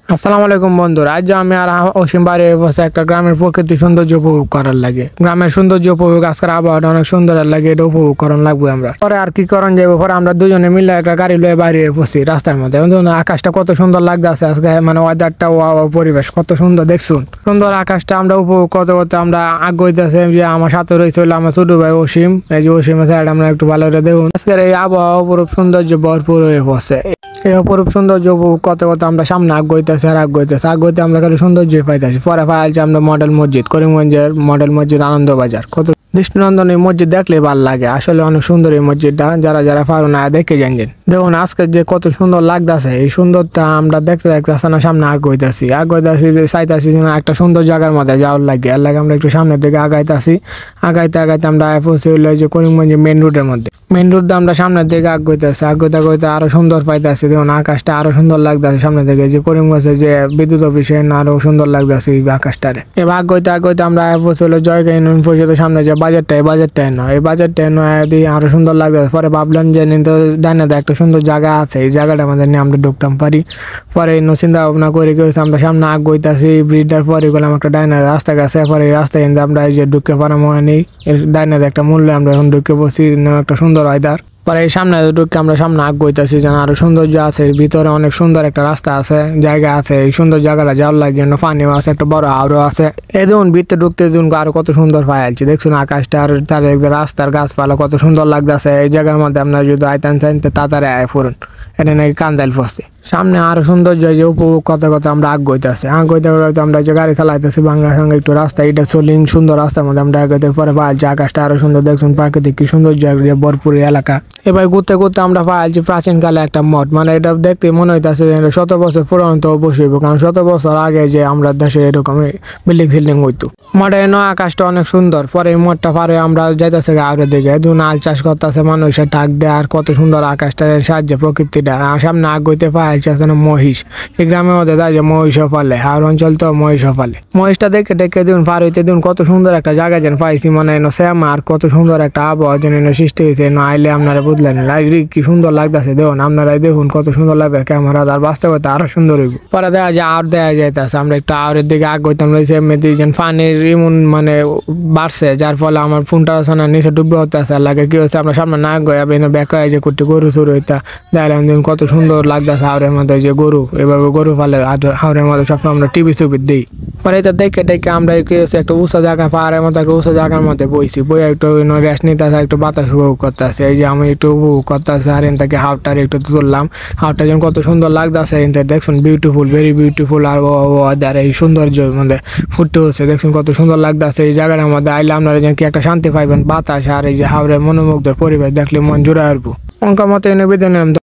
আসসালামু আলাইকুম বন্ধুরা, আজ আমি আর অসীম বাড়ি বসে একটা গ্রামের প্রকৃতি সৌন্দর্য উপভোগ করার লাগে। গ্রামের সৌন্দর্য উপভোগ, আজকের আবহাওয়াটা অনেক সুন্দর লাগে, এটা উপভোগ করার লাগবে। আমরা পরে আর কি করণ যাবো, পরে আমরা দুজনে মিলে একটা গাড়ি লয়ে বাইরে বসি রাস্তার মধ্যে। আকাশটা কত সুন্দর লাগতেছে আজকে, মানে ওয়েদারটা পরিবেশ কত সুন্দর দেখছুন। সুন্দর আকাশটা আমরা উপভোগ করতে করতে আমরা আগাইতেছি। যে আমার সাথে রয়েছে হলো আমার ছোট ভাই অসীম। এই যে অসীমের সাইড আমরা একটু ভালো করে দেখুন। আজকের এই আবহাওয়া অপরূপ সৌন্দর্য ভরপুর হয়ে বসে। এই অপরূপ সৌন্দর্য উপভোগ করতে করতে আমরা সামনে আগাইতেছি আর আগাইতে আমরা খালি সৌন্দর্য পাইতেছি। পরে পাইছি আমরা মডেল মসজিদ, করিমগঞ্জের মডেল মসজিদ, আনন্দবাজার। কত দৃষ্টিনন্দন এই মসজিদ দেখলে ভালো লাগে, আসলে অনেক সুন্দর এই মসজিদটা। যারা যারা পারো না দেখে জানছেন। দেখুন আজকে যে কত সুন্দর লাগতেছে, এই সুন্দরটা আমরা দেখতে দেখতে না সামনে আগাইতেছি যে চাইতেছি যে একটা সুন্দর জায়গার মধ্যে যাওয়ার লাগে। এর লাগে আমরা একটু সামনের দিকে আগাইতে আগাইতে আমরা পৌঁছে হইলো যে করিমগঞ্জের মেন রোডের মধ্যে। মেন রোড আমরা সামনের দিকে আগাইতে আরো সুন্দর পাইতেছি। দেখুন আকাশটা আরো সুন্দর লাগতেছে সামনের দিকে, যে করিমগঞ্জের যে বিদ্যুৎ অফিসে আরো সুন্দর লাগতেছে এই আকাশটারে। এবার আগাইতে আমরা পৌঁছে হলো জয়গা ইউনিয়ন পরিষদের সামনে যে বাজারটাই দিয়ে আরো সুন্দর লাগতেছে। পরে ভাবলাম যে ডাইনে একটা সুন্দর জায়গা আছে, এই জায়গাটার মধ্যে নিয়ে আমরা ঢুকতাম পারি। পরে চিন্তা ভাবনা করে গেছি আমরা সামনে আগাইতেছি ব্রিজটার পরে গেলাম একটা ডাইনার রাস্তা গেছে। পরে এই রাস্তায় আমরা এই যে ঢুকে পারাম হয়নি, ডাইনার একটা মূল্য আমরা এখন ঢুকে বসি, একটা সুন্দর ওয়েদার। পরে এই সামনে ঢুকে আমরা সামনে আগাইতেছি যেন আরো সৌন্দর্য আছে। ভিতরে অনেক সুন্দর একটা রাস্তা আছে, জায়গা আছে। এই সুন্দর জায়গাটা যাওয়ার লাগে পানিও আছে, একটা বড় হাওড়ও আছে। এই দেখুন ভিতরে ঢুকতে দেখুন আরো কত সুন্দর পাইছি। দেখুন আকাশটা আর তার রাস্তার গাছপালা কত সুন্দর লাগতেছে। এই জায়গার মধ্যে আপনার যদি আইতেন চাইতে তাড়াতাড়ি আয় পড়ুন, এটা নাকি কান্দাইল ফসছে। সামনে আরো সৌন্দর্য যে উপভোগ করতে আমরা আগাইতেছি আমরা যে গাড়ি চালাইতেছি বাংলার সঙ্গে একটু রাস্তা, এটা চলিং সুন্দর রাস্তার মধ্যে আমরা আগাইতে। পরে পাইছি আকাশটা আরো সুন্দর, দেখুন প্রাকৃতিক কি সৌন্দর্য ভরপুর এলাকা। এবার ঘুরতে ঘুরতে আমরা পাইছি প্রাচীনকালে একটা মঠ, মানে এটা দেখতে মনে হইতেছে 100 বছর পুরানো তো অবশ্যই, কারণ 100 বছর আগে যে আমরা দেশে এরকম বিল্ডিং হইতো। মঠে আকাশটা অনেক সুন্দর। পরে এই মঠটা পারে আমরা যাইতেছে আউরের দিকে, আল চাষ করতেছে মানুষের টাক দেয়, আর কত সুন্দর আকাশটার সাহায্যে প্রকৃতিটা। আর সামনে আগাইতে পাইছি মহিষ। এই গ্রামের মধ্যে যায় যে মহিষও পালে, আর অঞ্চল তো মহিষও পালে। মহিষটা দেখে দিন পার হইতে দিন কত সুন্দর একটা জায়গা যেন পাইছি, মানে শ্যামা আর কত সুন্দর একটা আবহাওয়া যেন সৃষ্টি হয়েছে। আইলে আপনারা বুঝলেন কি সুন্দর লাগতেছে। দেখুন আপনারাই দেখুন কত সুন্দর লাগতেছে ক্যামেরা, আর বাস্তবতা আরো সুন্দর হইব। পরে দেখা যায় আর দেখা যাইতেছে আমরা একটু আওয়ারের দিকে আগাইতাম রয়েছে। এমনিতে পানির ইমন মানে বাড়ছে, যার ফলে আমার ফোনটা নিচে ডুবে হতেছে। লাগে কি হচ্ছে আমরা সামনে না গিয়ে ব্যাক হয়ে যে করতে গরু শুরু হইতা দেখলাম কত সুন্দর লাগতেছে হাওড়ের মধ্যে যে গরু, এভাবে গরু পালে হাওড়ের মধ্যে সবসময় আমরা টিভি দিই। পরে এটা দেখে আমরা কি হচ্ছে একটা উঁচা জায়গা, পাহাড়ের মধ্যে একটা উঁচা জায়গার মধ্যে বইছি, বই একটু রেস্ট নিতেছে, একটু বাতাস উপভোগ করতেছে। এই যে আমি একটু উপভোগ করতেছি, আর এন থেকে হাওড়টার একটু তুললাম। হাওড়টা যেন কত সুন্দর লাগতেছে, এন থেকে দেখুন বিউটিফুল, ভেরি বিউটিফুল। আর এই সৌন্দর্যের মধ্যে ফুটে হচ্ছে, দেখুন কত সুন্দর লাগতেছে। এই জায়গাটার মধ্যে আইলে আপনারা যেন কি একটা শান্তি পাইবেন, বাতাস আর এই যে হাওড়ের মনোমুগ্ধ পরিবেশ দেখলে মন জুড়ে আসবো। অঙ্কা মতো এনে বেঁধে নিলাম।